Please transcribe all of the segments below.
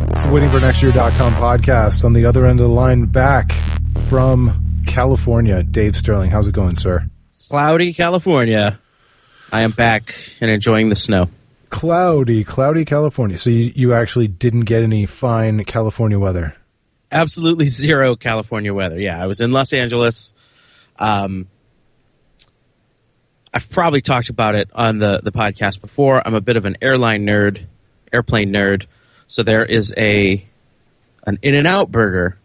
It's the waitingfornextyear.com podcast. On the other end of the line, back from California, Dave Sterling. How's it going, sir? Cloudy California. I am back and enjoying the snow. Cloudy California. So you actually didn't get any fine California weather? Absolutely zero California weather. Yeah, I was in Los Angeles. I've probably talked about it on the podcast before. I'm a bit of an airplane nerd. So there is an In-N-Out burger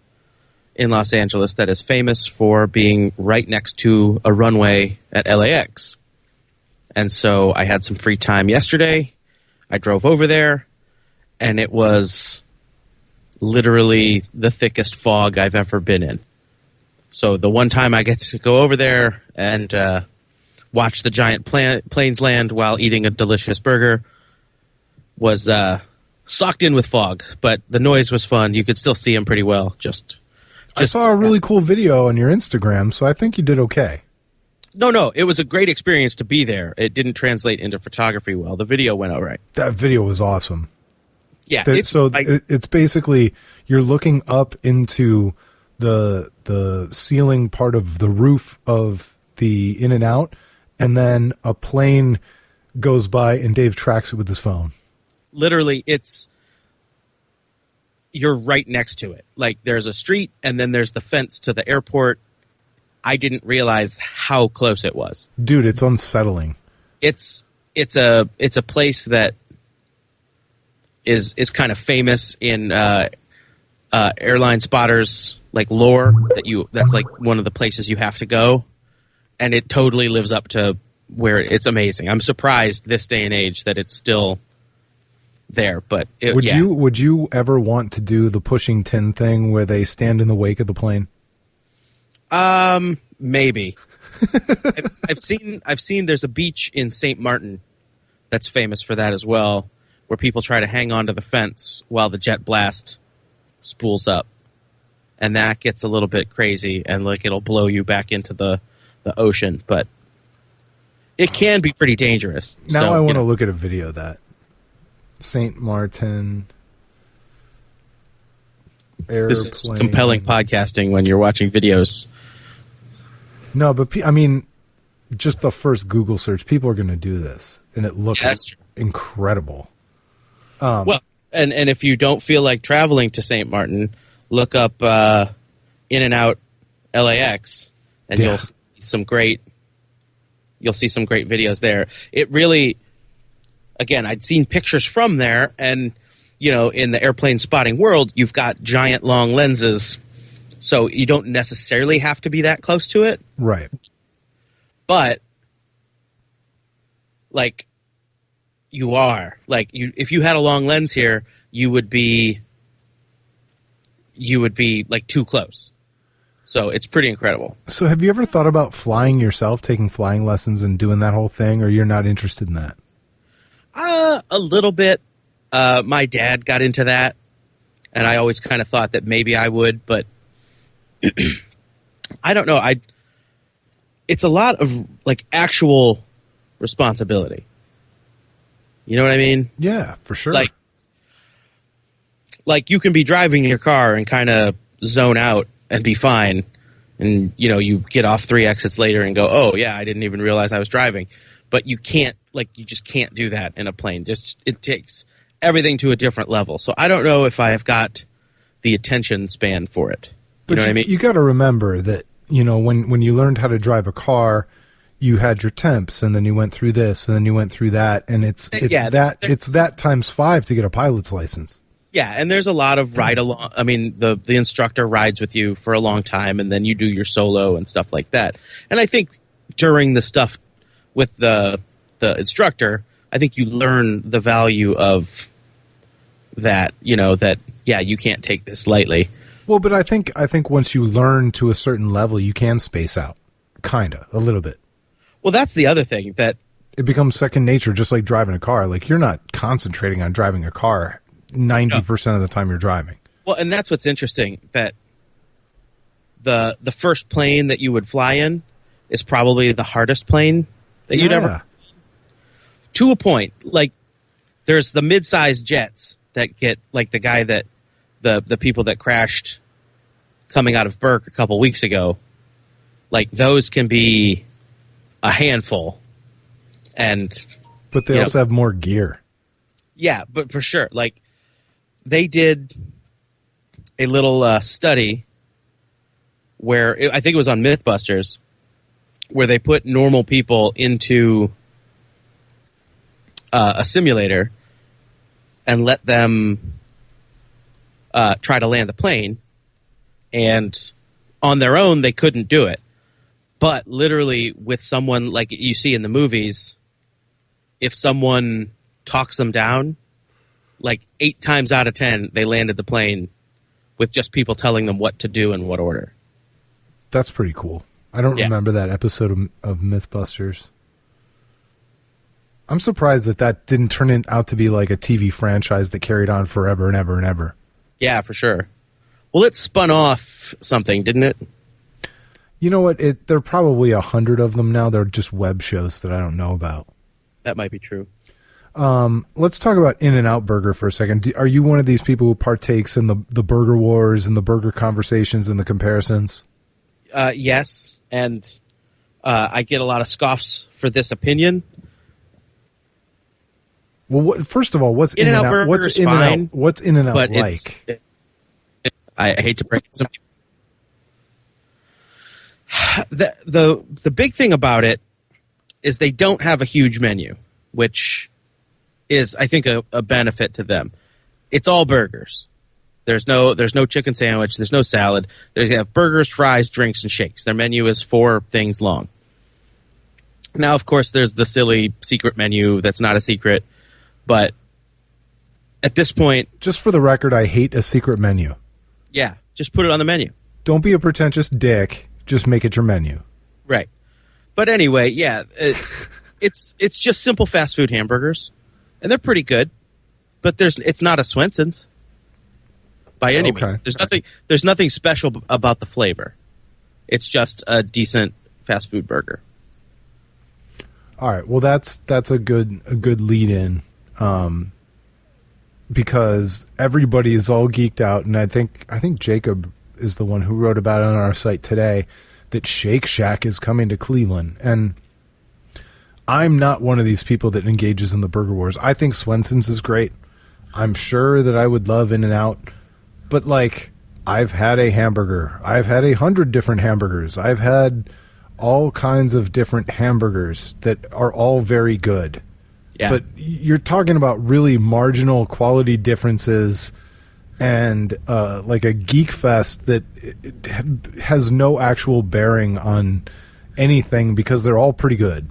in Los Angeles that is famous for being right next to a runway at LAX. And so I had some free time yesterday. I drove over there, and it was literally the thickest fog I've ever been in. So the one time I get to go over there and watch the giant planes land while eating a delicious burger was socked in with fog, but the noise was fun. You could still see them pretty well. I saw a really cool video on your Instagram, so I think you did okay. No, it was a great experience to be there. It didn't translate into photography well. The video went all right. That video was awesome. Yeah. It's basically you're looking up into the ceiling part of the roof of the In-N-Out, and then a plane goes by and Dave tracks it with his phone. Literally, you're right next to it. Like, there's a street, and then there's the fence to the airport. I didn't realize how close it was. Dude, it's unsettling. It's a place that is kind of famous in airline spotters like lore. That's like one of the places you have to go, and it totally lives up to where it's amazing. I'm surprised this day and age that it's still there. But would you ever want to do the pushing tin thing where they stand in the wake of the plane? Maybe. I've seen there's a beach in St. Martin that's famous for that as well, where people try to hang onto the fence while the jet blast spools up. And that gets a little bit crazy, and like it'll blow you back into the ocean, but it can be pretty dangerous. Now I want to look at a video of that. St. Martin airplane. This is compelling podcasting when you're watching videos. No, but I mean, just the first Google search, people are going to do this, and it looks incredible. Well, and if you don't feel like traveling to St. Martin, look up In-N-Out LAX, and you'll see some great videos there. It really, again, I'd seen pictures from there, and in the airplane spotting world, you've got giant long lenses. So you don't necessarily have to be that close to it. Right. But, like, you are. Like, if you had a long lens here, you would be like, too close. So it's pretty incredible. So have you ever thought about flying yourself, taking flying lessons and doing that whole thing, or you're not interested in that? A little bit. My dad got into that, and I always kind of thought that maybe I would, but I don't know. It's a lot of like actual responsibility. You know what I mean? Yeah, for sure. Like you can be driving your car and kind of zone out and be fine, and you get off 3 exits later and go, "Oh yeah, I didn't even realize I was driving." But you can't, you just can't do that in a plane. It takes everything to a different level. So I don't know if I've got the attention span for it. You know what I mean? You got to remember that, when you learned how to drive a car, you had your temps, and then you went through this, and then you went through that, and it's that times 5 to get a pilot's license. Yeah, and there's a lot of ride along. I mean, the instructor rides with you for a long time, and then you do your solo and stuff like that. And I think during the stuff with the instructor, I think you learn the value of that. You can't take this lightly. Well, but I think once you learn to a certain level, you can space out, a little bit. Well, that's the other thing, that it becomes second nature, just like driving a car. Like, you're not concentrating on driving a car 90% of the time you're driving. Well, and that's what's interesting, that the first plane that you would fly in is probably the hardest plane that you'd ever. to a point. Like, there's the mid-sized jets that get, like the guy that, the people that crashed coming out of Burke a couple weeks ago, like those can be a handful. But they also have more gear. Yeah, but for sure. Like, they did a little study where, I think it was on Mythbusters, where they put normal people into a simulator and let them try to land the plane. And on their own, they couldn't do it. But literally with someone like you see in the movies, if someone talks them down, like 8 times out of 10, they landed the plane with just people telling them what to do in what order. That's pretty cool. I don't remember that episode of Mythbusters. I'm surprised that didn't turn out to be like a TV franchise that carried on forever and ever and ever. Yeah, for sure. Well, it spun off something, didn't it? You know what? There are probably 100 of them now. They're just web shows that I don't know about. That might be true. Let's talk about In-N-Out Burger for a second. Are you one of these people who partakes in the burger wars and the burger conversations and the comparisons? Yes, and I get a lot of scoffs for this opinion. Well, first of all, what's In-N-Out In-N-Out? Burger is fine, what's In-N-Out but like? I hate to break it. The big thing about it is they don't have a huge menu, which is, I think, a benefit to them. It's all burgers. There's no chicken sandwich. There's no salad. They have burgers, fries, drinks, and shakes. Their menu is 4 things long. Now, of course, there's the silly secret menu that's not a secret, but at this point... Just for the record, I hate a secret menu. Yeah, just put it on the menu. Don't be a pretentious dick. Just make it your menu. Right. But anyway, yeah, it's just simple fast food hamburgers, and they're pretty good. But it's not a Swenson's by any means. There's nothing special about the flavor. It's just a decent fast food burger. All right. Well, that's a good lead in, because everybody is all geeked out, and I think Jacob is the one who wrote about it on our site today, that Shake Shack is coming to Cleveland. And I'm not one of these people that engages in the burger wars. I think Swenson's is great. I'm sure that I would love In-N-Out, but like, I've had a hamburger. I've had 100 different hamburgers. I've had all kinds of different hamburgers that are all very good. Yeah. But you're talking about really marginal quality differences and like a geek fest that it has no actual bearing on anything because they're all pretty good.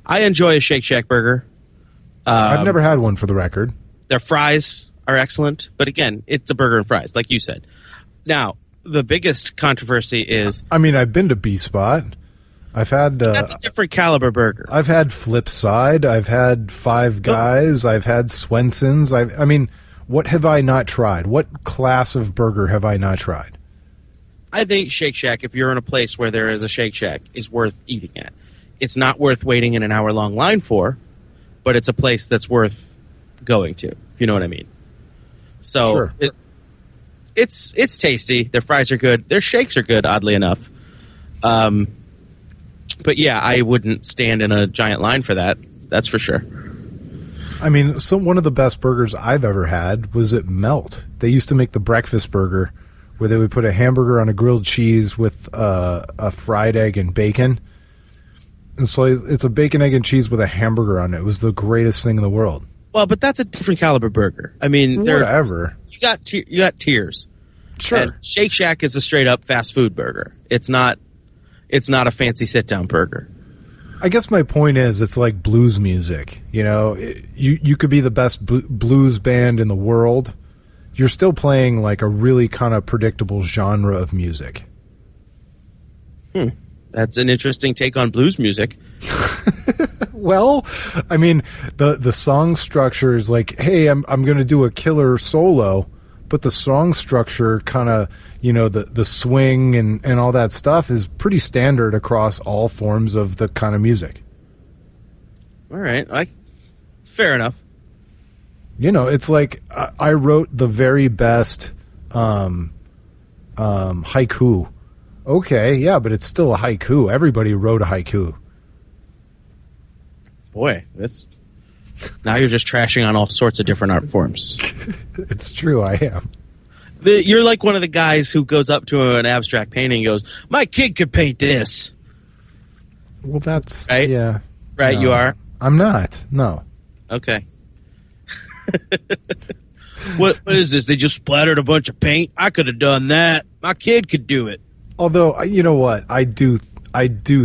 I enjoy a Shake Shack burger. I've never had one, for the record. Their fries are excellent, but again, it's a burger and fries, like you said. Now, the biggest controversy is... I mean, I've been to B-Spot. I've had... that's a different caliber burger. I've had Flipside. I've had Five Guys. I've had Swenson's. I mean... What have I not tried? What class of burger have I not tried? I think Shake Shack, if you're in a place where there is a Shake Shack, is worth eating at. It's not worth waiting in an hour-long line for, but it's a place that's worth going to, if you know what I mean. So sure. It's tasty. Their fries are good. Their shakes are good, oddly enough. But yeah, I wouldn't stand in a giant line for that. That's for sure. I mean, one of the best burgers I've ever had was at Melt. They used to make the breakfast burger where they would put a hamburger on a grilled cheese with a fried egg and bacon. And so it's a bacon, egg, and cheese with a hamburger on it. It was the greatest thing in the world. Well, but that's a different caliber burger. I mean, whatever. You got tiers. Sure. And Shake Shack is a straight up fast food burger. It's not a fancy sit down burger. I guess my point is, it's like blues music. You know, you could be the best blues band in the world. You're still playing like a really kind of predictable genre of music. That's an interesting take on blues music. Well, I mean, the song structure is like, hey, I'm going to do a killer solo, but the song structure kind of, you know, the swing and all that stuff is pretty standard across all forms of the kind of music. All right. Fair enough. You know, it's like I wrote the very best haiku. Okay, yeah, but it's still a haiku. Everybody wrote a haiku. Boy, now you're just trashing on all sorts of different art forms. It's true, I am. You're like one of the guys who goes up to an abstract painting and goes, "My kid could paint this." Well, that's right. Yeah, right. No, you are. I'm not. No. Okay. What is this? They just splattered a bunch of paint. I could have done that. My kid could do it. Although, you know what, I do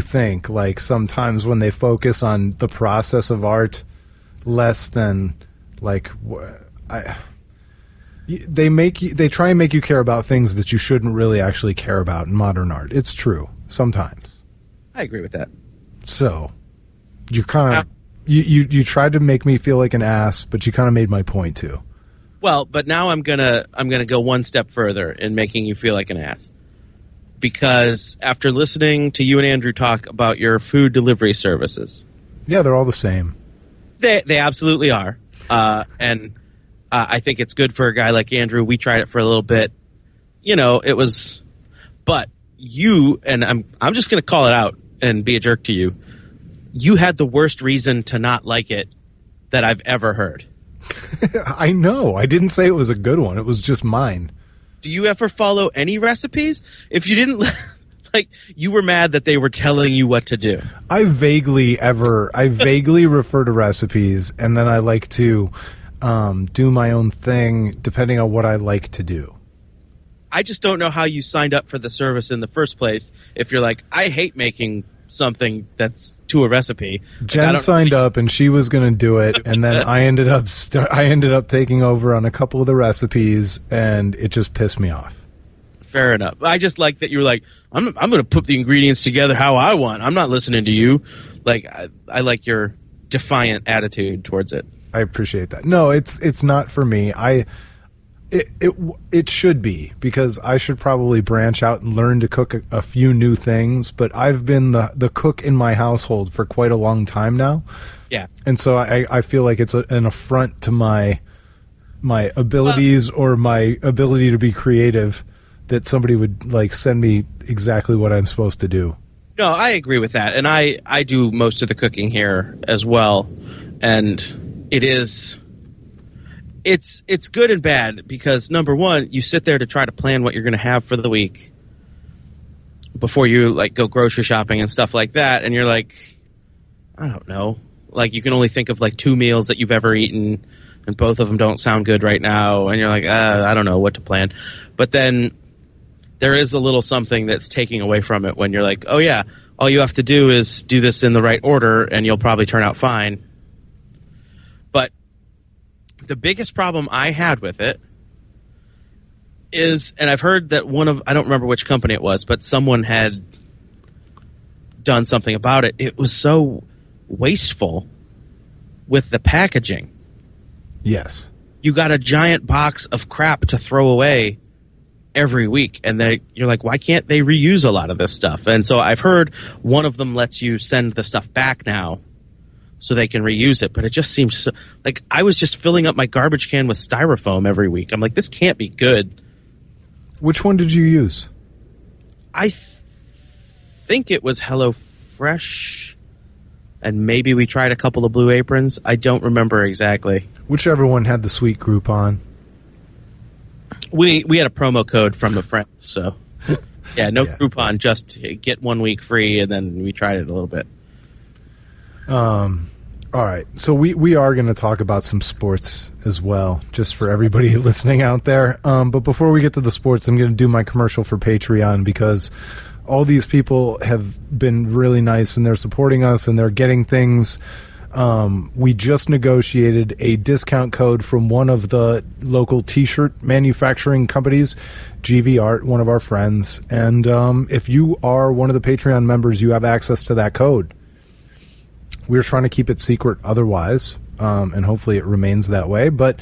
think, like, sometimes when they focus on the process of art less than, like, they try and make you care about things that you shouldn't really actually care about in modern art. It's true sometimes. I agree with that. So you kind of you tried to make me feel like an ass, but you kind of made my point too. Well, but now I'm gonna go one step further in making you feel like an ass, because after listening to you and Andrew talk about your food delivery services, yeah, they're all the same. They absolutely are, and I think it's good for a guy like Andrew. We tried it for a little bit, you know. It was, but you and I'm just gonna call it out and be a jerk to you. You had the worst reason to not like it that I've ever heard. I know. I didn't say it was a good one. It was just mine. Do you ever follow any recipes? If you didn't, like, you were mad that they were telling you what to do. I vaguely refer to recipes, and then I like to do my own thing depending on what I like to do. I just don't know how you signed up for the service in the first place if you're like, I hate making something that's to a recipe. Jen signed up and she was going to do it, and then I ended up taking over on a couple of the recipes, and it just pissed me off. Fair enough. I just like that you were like, I'm going to put the ingredients together how I want. I'm not listening to you. Like, I like your defiant attitude towards it. I appreciate that. No, it's not for me. It should be, because I should probably branch out and learn to cook a few new things, but I've been the cook in my household for quite a long time now. Yeah. And so I feel like it's an affront to my abilities or my ability to be creative that somebody would, like, send me exactly what I'm supposed to do. No, I agree with that. And I do most of the cooking here as well. And it's good and bad, because number one, you sit there to try to plan what you're going to have for the week before you, like, go grocery shopping and stuff like that. And you're like, I don't know. Like, you can only think of, like, 2 meals that you've ever eaten, and both of them don't sound good right now. And you're like, I don't know what to plan. But then there is a little something that's taking away from it when you're like, oh yeah, all you have to do is do this in the right order and you'll probably turn out fine. But the biggest problem I had with it is, and I've heard that I don't remember which company it was, but someone had done something about it. It was so wasteful with the packaging. Yes. You got a giant box of crap to throw away every week, and you're like, why can't they reuse a lot of this stuff? And so I've heard one of them lets you send the stuff back now so they can reuse it, but it just seems so, like I was just filling up my garbage can with styrofoam every week. I'm like, this can't be good. Which one did you use? I think it was HelloFresh, and maybe we tried a couple of Blue Aprons. I don't remember exactly. Whichever one had the sweet Groupon. We had a promo code from a friend, so yeah, no Yeah. Groupon, just get 1 week free, and then we tried it a little bit. All right, so we are going to talk about some sports as well, just for everybody listening out there. But before we get to the sports, I'm going to do my commercial for Patreon, because all these people have been really nice, and they're supporting us, and they're getting things. We just negotiated a discount code from one of the local T-shirt manufacturing companies, GV Art, one of our friends. And if you are one of the Patreon members, you have access to that code. We're trying to keep it secret otherwise, and hopefully it remains that way. But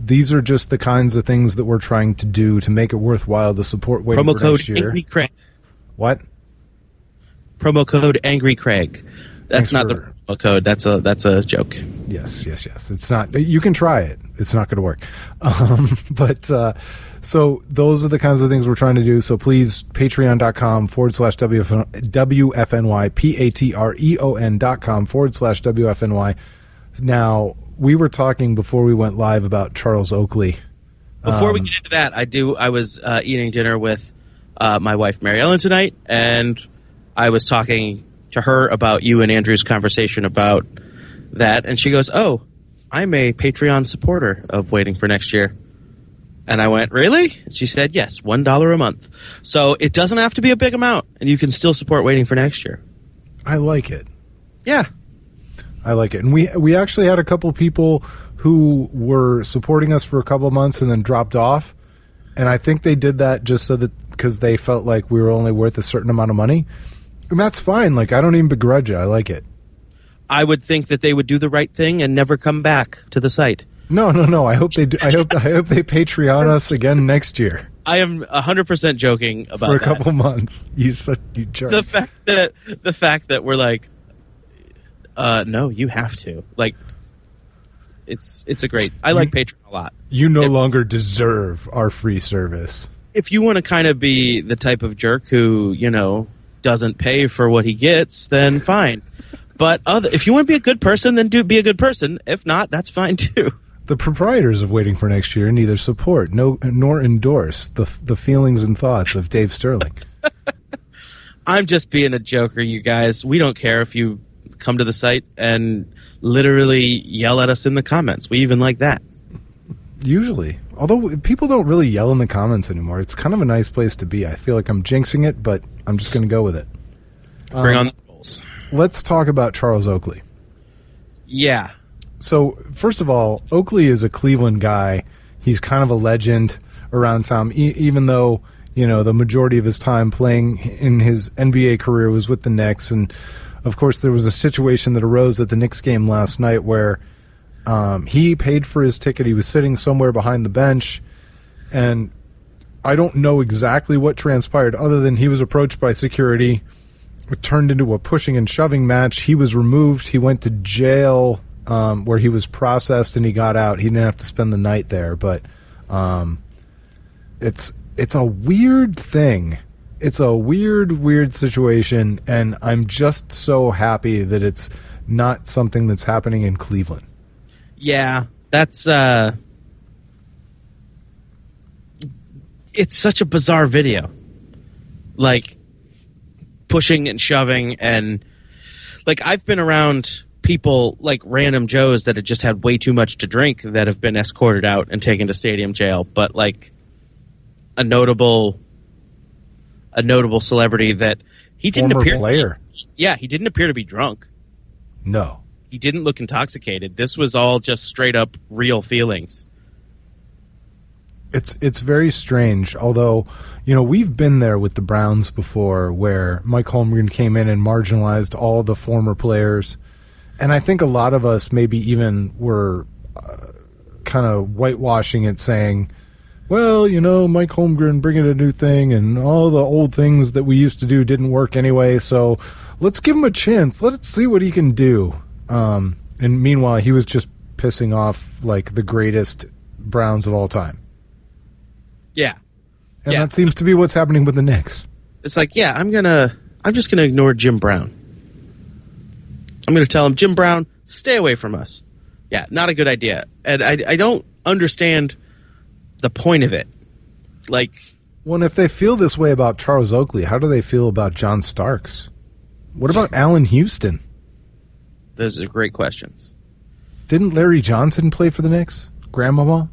these are just the kinds of things that we're trying to do to make it worthwhile to support Waiting Promo for code Next Year. Angry Craig. What? Promo code Angry Craig. That's not the promo code. That's a joke. Yes. It's not. You can try it. It's not going to work. So those are the kinds of things we're trying to do. So please, patreon.com/WFNY, patreon.com/WFNY. Now, we were talking before we went live about Charles Oakley. Before we get into that, I was eating dinner with my wife, Mary Ellen, tonight, and I was talking to her about you and Andrew's conversation about that, and she goes, "Oh, I'm a Patreon supporter of Waiting for Next Year." And I went, "Really?" And she said, "Yes, $1 a month." So it doesn't have to be a big amount, and you can still support Waiting for Next Year. I like it. Yeah. I like it. And we actually had a couple people who were supporting us for a couple months and then dropped off. And I think they did that just so that because they felt like we were only worth a certain amount of money. And that's fine. Like, I don't even begrudge it. I like it. I would think that they would do the right thing and never come back to the site. No. I hope they do. I hope they Patreon us again next year. I am 100% joking about that. For a couple months. You jerk. The fact that we're like, no, you have to. Like, it's a great. I like Patreon a lot. You no longer deserve our free service. If you want to kind of be the type of jerk who, doesn't pay for what he gets, then fine. But if you want to be a good person, then be a good person. If not, that's fine too. The proprietors of Waiting for Next Year neither support nor endorse the feelings and thoughts of Dave Sterling. I'm just being a joker, you guys. We don't care if you come to the site and literally yell at us in the comments. We even like that. Usually. Although people don't really yell in the comments anymore. It's kind of a nice place to be. I feel like I'm jinxing it, but I'm just going to go with it. Bring on the rolls. Let's talk about Charles Oakley. Yeah. So, first of all, Oakley is a Cleveland guy. He's kind of a legend around town, even though, the majority of his time playing in his NBA career was with the Knicks. And, of course, there was a situation that arose at the Knicks game last night where he paid for his ticket. He was sitting somewhere behind the bench, and I don't know exactly what transpired other than he was approached by security. It turned into a pushing and shoving match. He was removed. He went to jail where he was processed, and he got out. He didn't have to spend the night there, but it's a weird thing. It's a weird situation, and I'm just so happy that it's not something that's happening in Cleveland. Yeah, that's it's such a bizarre video. Like, pushing and shoving, and like, I've been around people like random Joes that had just had way too much to drink that have been escorted out and taken to stadium jail, but like a notable celebrity that he didn't appear player. He didn't appear to be drunk. No. He didn't look intoxicated. This was all just straight up real feelings. It's very strange, although, we've been there with the Browns before where Mike Holmgren came in and marginalized all the former players. And I think a lot of us maybe even were kind of whitewashing it, saying, well, Mike Holmgren bringing a new thing and all the old things that we used to do didn't work anyway, so let's give him a chance. Let's see what he can do. And meanwhile, he was just pissing off like the greatest Browns of all time. Yeah. And that seems to be what's happening with the Knicks. It's like, I'm just gonna ignore Jim Brown. I'm gonna tell him, Jim Brown, stay away from us. Yeah, not a good idea. And I don't understand the point of it. Like, well, if they feel this way about Charles Oakley, how do they feel about John Starks? What about Allen Houston? Those are great questions. Didn't Larry Johnson play for the Knicks? Grandmama?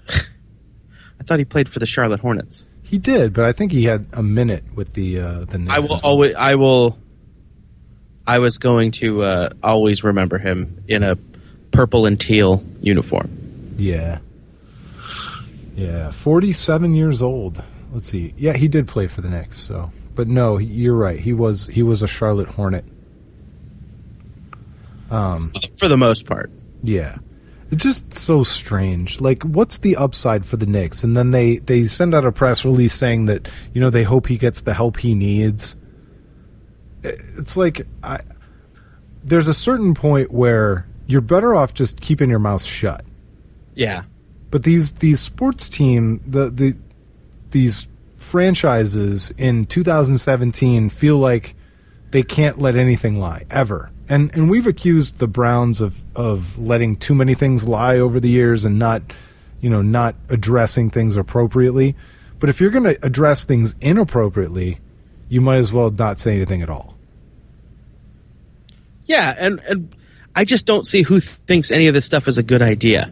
I thought he played for the Charlotte Hornets. He did, but I think he had a minute with the Knicks. I was going to always remember him in a purple and teal uniform. Yeah. 47 years old. Let's see. Yeah, he did play for the Knicks. So, but no, you're right. He was a Charlotte Hornet. For the most part. Yeah. It's just so strange. Like, what's the upside for the Knicks? And then they send out a press release saying that, they hope he gets the help he needs. It's like, there's a certain point where you're better off just keeping your mouth shut. Yeah. But these sports these franchises in 2017 feel like they can't let anything lie ever. And we've accused the Browns of letting too many things lie over the years and not addressing things appropriately. But if you're going to address things inappropriately, you might as well not say anything at all. Yeah, and I just don't see who thinks any of this stuff is a good idea.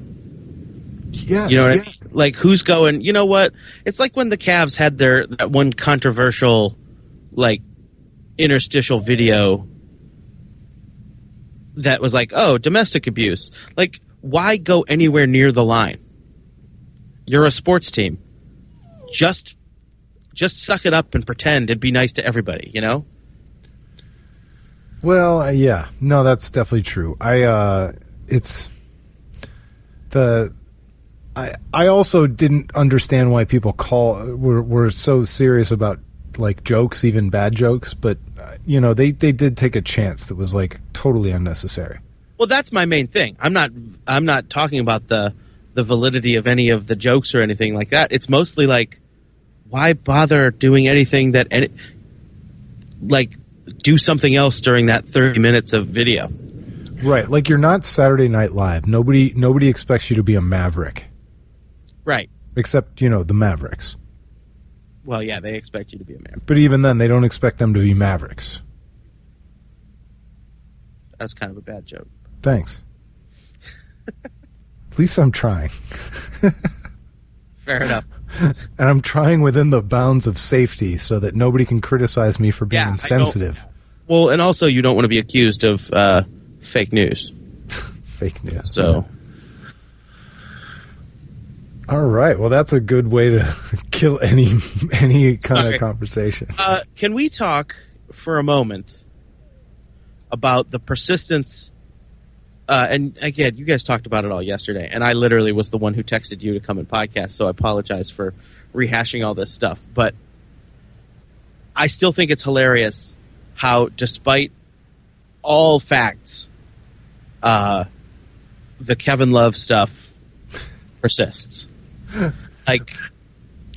Yeah, you know what I mean? Like, who's going, you know what? It's like when the Cavs had that one controversial, like, interstitial video that was like, oh, domestic abuse. Like, why go anywhere near the line? You're a sports team. Just suck it up and pretend and be nice to everybody, you know? Well, yeah. No, that's definitely true. I also didn't understand why people were so serious about, like, jokes, even bad jokes, but they did take a chance that was, like, totally unnecessary. Well, that's my main thing. I'm not talking about the validity of any of the jokes or anything like that. It's mostly like, why bother doing anything do something else during that 30 minutes of video? Right, like you're not Saturday Night Live. Nobody expects you to be a maverick. Right. Except, the Mavericks. Well, yeah, they expect you to be a maverick. But even then, they don't expect them to be Mavericks. That's kind of a bad joke. Thanks. At least I'm trying. Fair enough. And I'm trying within the bounds of safety so that nobody can criticize me for being insensitive. Well, and also you don't want to be accused of fake news. Fake news. So... All right. Well, that's a good way to kill any kind of conversation. Can we talk for a moment about the persistence? And again, you guys talked about it all yesterday, and I literally was the one who texted you to come and podcast, so I apologize for rehashing all this stuff. But I still think it's hilarious how, despite all facts, the Kevin Love stuff persists. Like,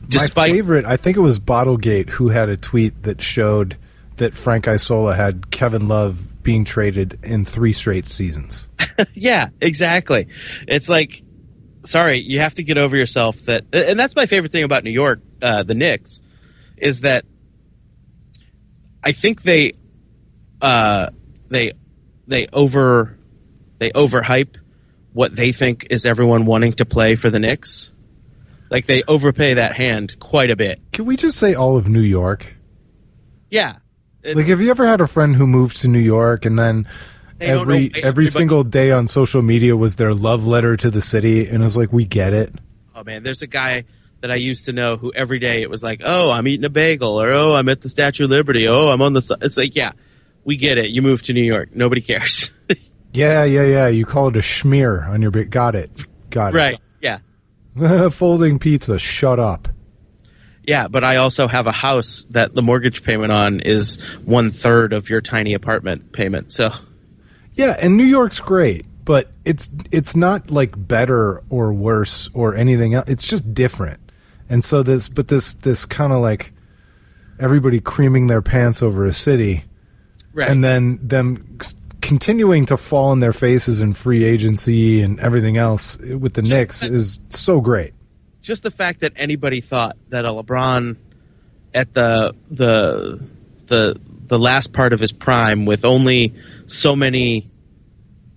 despite my favorite, I think it was Bottlegate who had a tweet that showed that Frank Isola had Kevin Love being traded in 3 straight seasons. Yeah, exactly. It's like, sorry, you have to get over yourself. And that's my favorite thing about New York, the Knicks, is that I think they overhype what they think is everyone wanting to play for the Knicks. Like, they overpay that hand quite a bit. Can we just say all of New York? Yeah. Like, have you ever had a friend who moved to New York and then every single day on social media was their love letter to the city, and it was like, we get it. Oh, man, there's a guy that I used to know who every day it was like, oh, I'm eating a bagel, or oh, I'm at the Statue of Liberty, oh, I'm on the... It's like, yeah, we get it. You moved to New York. Nobody cares. Yeah. You call it a schmear on your... Got it. Right, yeah. Folding pizza, shut up. Yeah, but I also have a house that the mortgage payment on is 1/3 of your tiny apartment payment. So, yeah, and New York's great, but it's not like better or worse or anything else. It's just different. And so this kind of like everybody creaming their pants over a city, right. And then them continuing to fall on their faces in free agency and everything else with the Knicks is so great. Just the fact that anybody thought that a LeBron at the last part of his prime with only so many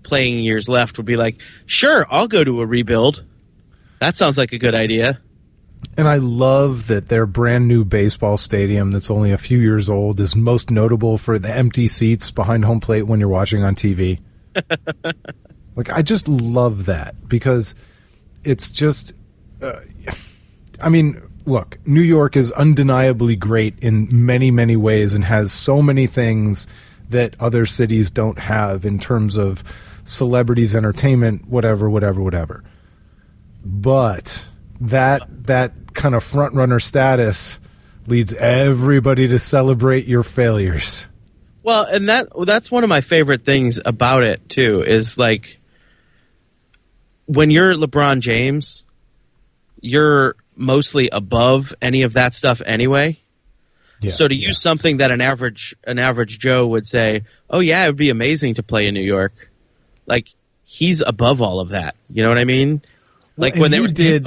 playing years left would be like, sure, I'll go to a rebuild. That sounds like a good idea. And I love that their brand new baseball stadium that's only a few years old is most notable for the empty seats behind home plate when you're watching on TV. Like, I just love that because it's just... I mean, look, New York is undeniably great in many, many ways and has so many things that other cities don't have in terms of celebrities, entertainment, whatever. But that kind of front runner status leads everybody to celebrate your failures. Well, and that's one of my favorite things about it too. Is like when you're LeBron James, you're mostly above any of that stuff anyway. Yeah, so to use something that an average Joe would say, "Oh yeah, it would be amazing to play in New York," like he's above all of that. You know what I mean? Like well, when they were saying,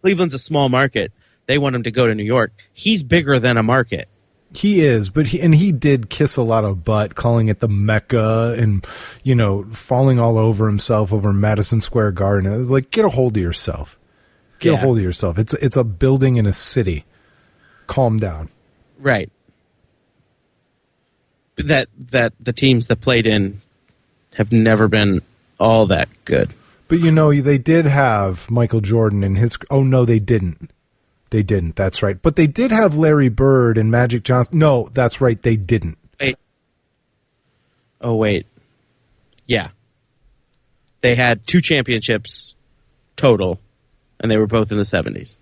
Cleveland's a small market, they want him to go to New York. He's bigger than a market. He is, but he did kiss a lot of butt, calling it the Mecca, and falling all over himself over Madison Square Garden. It was like, get a hold of yourself. Get a hold of yourself. It's a building in a city. Calm down. Right. That the teams that played in have never been all that good. But they did have Michael Jordan in his. Oh no, they didn't. They didn't. That's right. But they did have Larry Bird and Magic Johnson. No, that's right. They didn't. Wait. Oh, wait. Yeah. They had 2 championships total, and they were both in the 70s.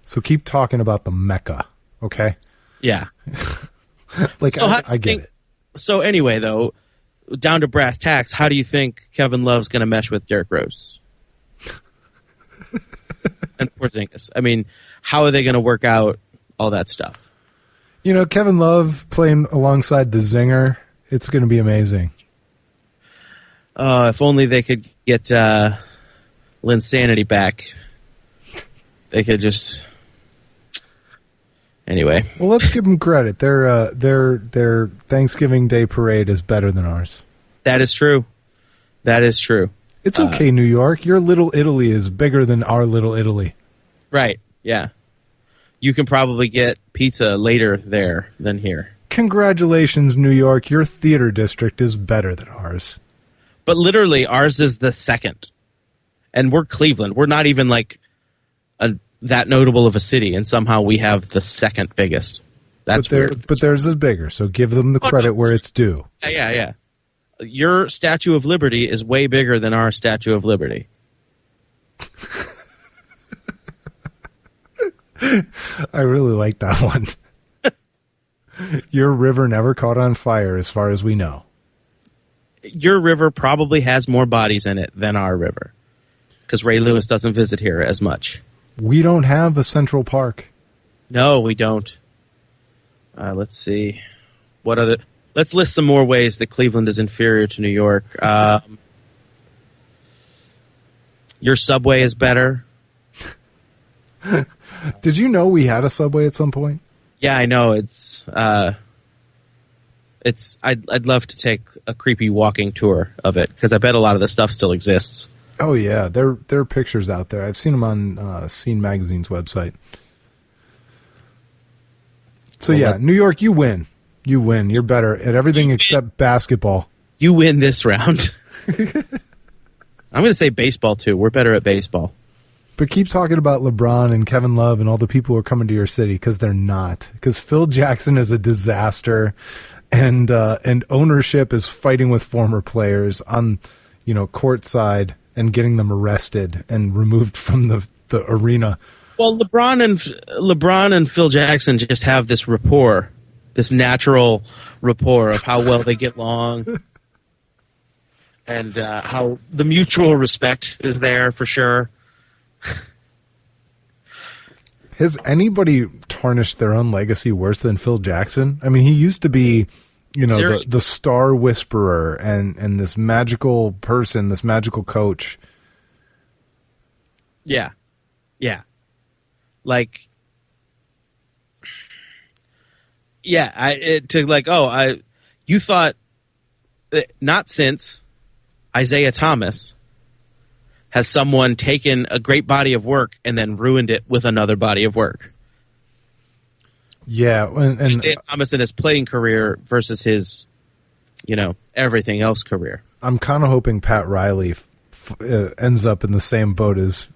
So keep talking about the Mecca, okay? Yeah. I get it. So anyway, though, down to brass tacks, how do you think Kevin Love's going to mesh with Derrick Rose? And Porzingis. I mean, how are they going to work out all that stuff? Kevin Love playing alongside the Zinger, it's going to be amazing. If only they could get Linsanity back. They could just... Anyway. Well, let's give them credit. Their Thanksgiving Day parade is better than ours. That is true. That is true. It's okay, New York. Your Little Italy is bigger than our Little Italy. Right, yeah. You can probably get pizza later there than here. Congratulations, New York. Your theater district is better than ours. But literally, ours is the second. And we're Cleveland. We're not even like that notable of a city, and somehow we have the second biggest. That's weird. But theirs is bigger, so give them the credit where it's due. Yeah. Your Statue of Liberty is way bigger than our Statue of Liberty. I really like that one. Your river never caught on fire, as far as we know. Your river probably has more bodies in it than our river, because Ray Lewis doesn't visit here as much. We don't have a Central Park. No, we don't. Let's see. What other... Let's list some more ways that Cleveland is inferior to New York. Your subway is better. Did you know we had a subway at some point? Yeah, I know. I'd love to take a creepy walking tour of it, because I bet a lot of the stuff still exists. Oh yeah, there are pictures out there. I've seen them on Scene Magazine's website. So New York, you win. You win. You're better at everything except basketball. You win this round. I'm going to say baseball, too. We're better at baseball. But keep talking about LeBron and Kevin Love and all the people who are coming to your city, because they're not. Because Phil Jackson is a disaster, and ownership is fighting with former players on, courtside and getting them arrested and removed from the arena. Well, LeBron and Phil Jackson just have this rapport. This natural rapport of how well they get along, and how the mutual respect is there for sure. Has anybody tarnished their own legacy worse than Phil Jackson? I mean, he used to be, the star whisperer and this magical person, this magical coach. Yeah. Like... Yeah, you thought, not since Isaiah Thomas has someone taken a great body of work and then ruined it with another body of work. Yeah, and Isaiah Thomas in his playing career versus his, everything else career. I'm kind of hoping Pat Riley ends up in the same boat as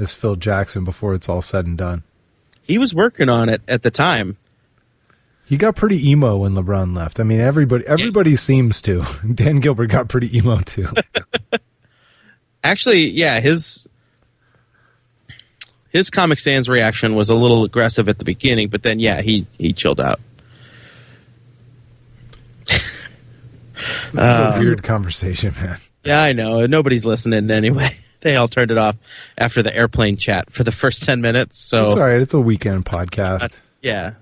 Phil Jackson before it's all said and done. He was working on it at the time. He got pretty emo when LeBron left. I mean, everybody seems to. Dan Gilbert got pretty emo too. Actually, yeah, his Comic Sans reaction was a little aggressive at the beginning, but then he chilled out. This is a weird conversation, man. Yeah, I know. Nobody's listening anyway. They all turned it off after the airplane chat for the first 10 minutes. So it's all right. It's a weekend podcast. Yeah.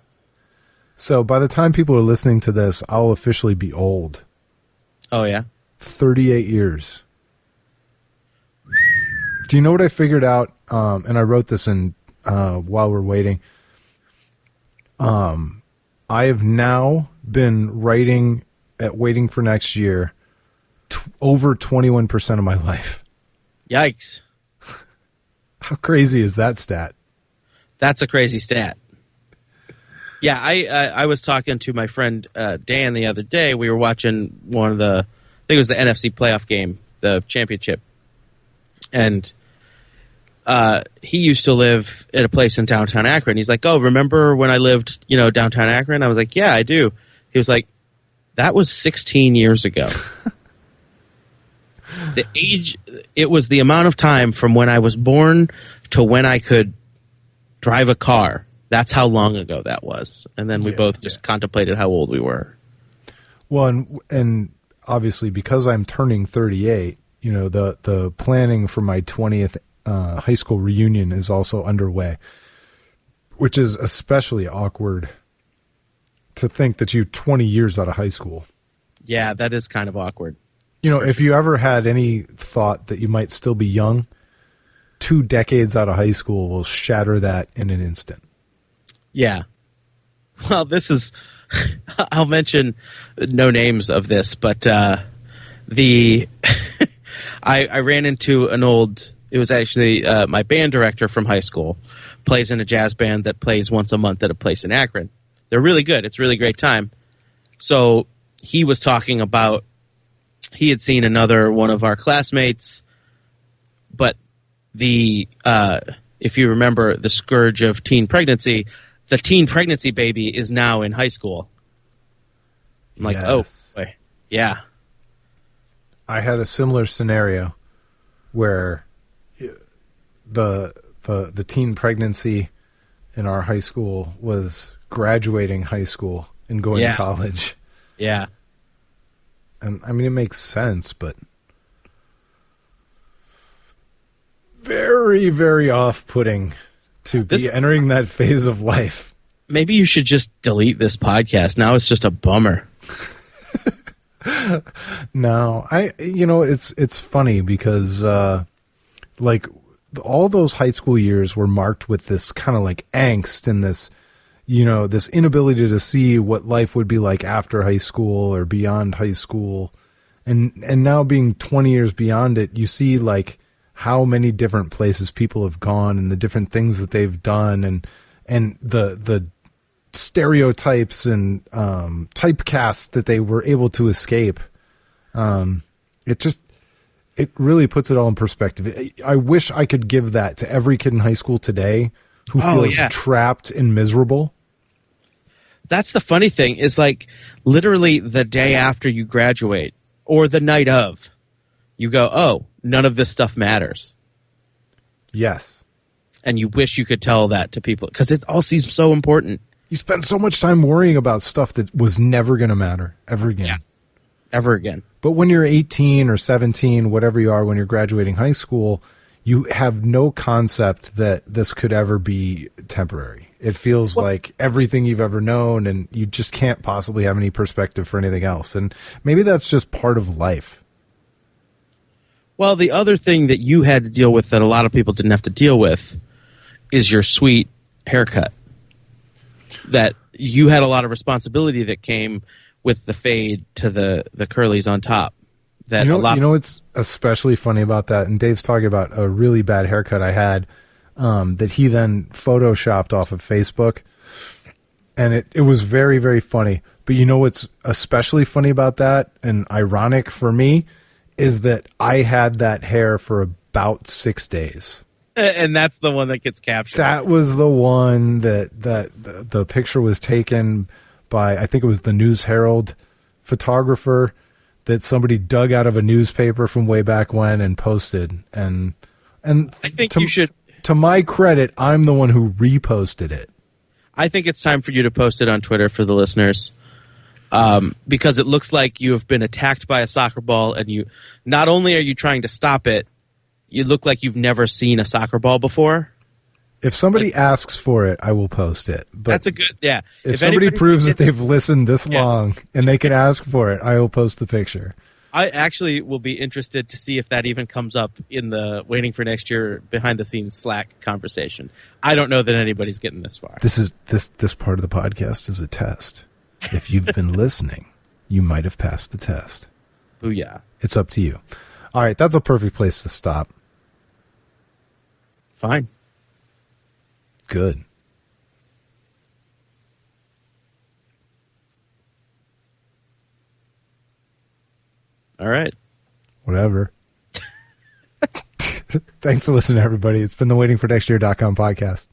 So by the time people are listening to this, I'll officially be old. Oh, yeah? 38 years. Do you know what I figured out? And I wrote this in while we're waiting. I have now been waiting for next year over 21% of my life. Yikes. How crazy is that stat? That's a crazy stat. Yeah, I was talking to my friend Dan the other day. We were watching one of the, I think it was the NFC playoff game, the championship. And he used to live at a place in downtown Akron. He's like, oh, remember when I lived, downtown Akron? I was like, yeah, I do. He was like, that was 16 years ago. It was the amount of time from when I was born to when I could drive a car. That's how long ago that was. And then we both just contemplated how old we were. Well, and obviously because I'm turning 38, the planning for my 20th high school reunion is also underway, which is especially awkward to think that you're 20 years out of high school. Yeah, that is kind of awkward. If you ever had any thought that you might still be young, 2 decades out of high school will shatter that in an instant. Yeah. Well, this is, I'll mention no names of this, but I ran into an old, it was actually my band director from high school, plays in a jazz band that plays once a month at a place in Akron. They're really good. It's a really great time. So he was talking about, he had seen another one of our classmates, but if you remember the scourge of teen pregnancy, the teen pregnancy baby is now in high school. I'm like, oh, boy. Yeah. I had a similar scenario where the teen pregnancy in our high school was graduating high school and going to college. Yeah. And I mean, it makes sense, but very, very off-putting to be entering that phase of life. Maybe you should just delete this podcast. Now it's just a bummer. No, it's funny because all those high school years were marked with this kind of like angst and this, this inability to see what life would be like after high school or beyond high school. And now being 20 years beyond it, you see like how many different places people have gone and the different things that they've done and the stereotypes and typecasts that they were able to escape. It really puts it all in perspective. I wish I could give that to every kid in high school today who feels trapped and miserable. That's the funny thing is like literally the day after you graduate or the night of, you go, oh, none of this stuff matters. Yes. And you wish you could tell that to people because it all seems so important. You spend so much time worrying about stuff that was never going to matter ever again. Yeah. Ever again. But when you're 18 or 17, whatever you are, when you're graduating high school, you have no concept that this could ever be temporary. It feels like everything you've ever known, and you just can't possibly have any perspective for anything else. And maybe that's just part of life. Well, the other thing that you had to deal with that a lot of people didn't have to deal with is your sweet haircut. That you had a lot of responsibility that came with the fade to the curlies on top. That what's especially funny about that, and Dave's talking about a really bad haircut I had that he then photoshopped off of Facebook, and it was very, very funny. But you know what's especially funny about that and ironic for me is that I had that hair for about 6 days. And that's the one that gets captured. That was the one that the picture was taken by, I think it was the News Herald photographer that somebody dug out of a newspaper from way back when and posted. And I think you should. To my credit, I'm the one who reposted it. I think it's time for you to post it on Twitter for the listeners. because it looks like you have been attacked by a soccer ball, and you not only are you trying to stop it, you look like you've never seen a soccer ball before. If somebody asks for it, I will post it. But that's a good, yeah. If somebody proves that they've listened this long and they can ask for it, I will post the picture. I actually will be interested to see if that even comes up in the Waiting for Next Year behind the scenes Slack conversation. I don't know that anybody's getting this far. This part of the podcast is a test. If you've been listening, you might have passed the test. Booyah. It's up to you. All right, that's a perfect place to stop. Fine. Good. All right. Whatever. Thanks for listening, everybody. It's been the waitingfornextyear.com podcast.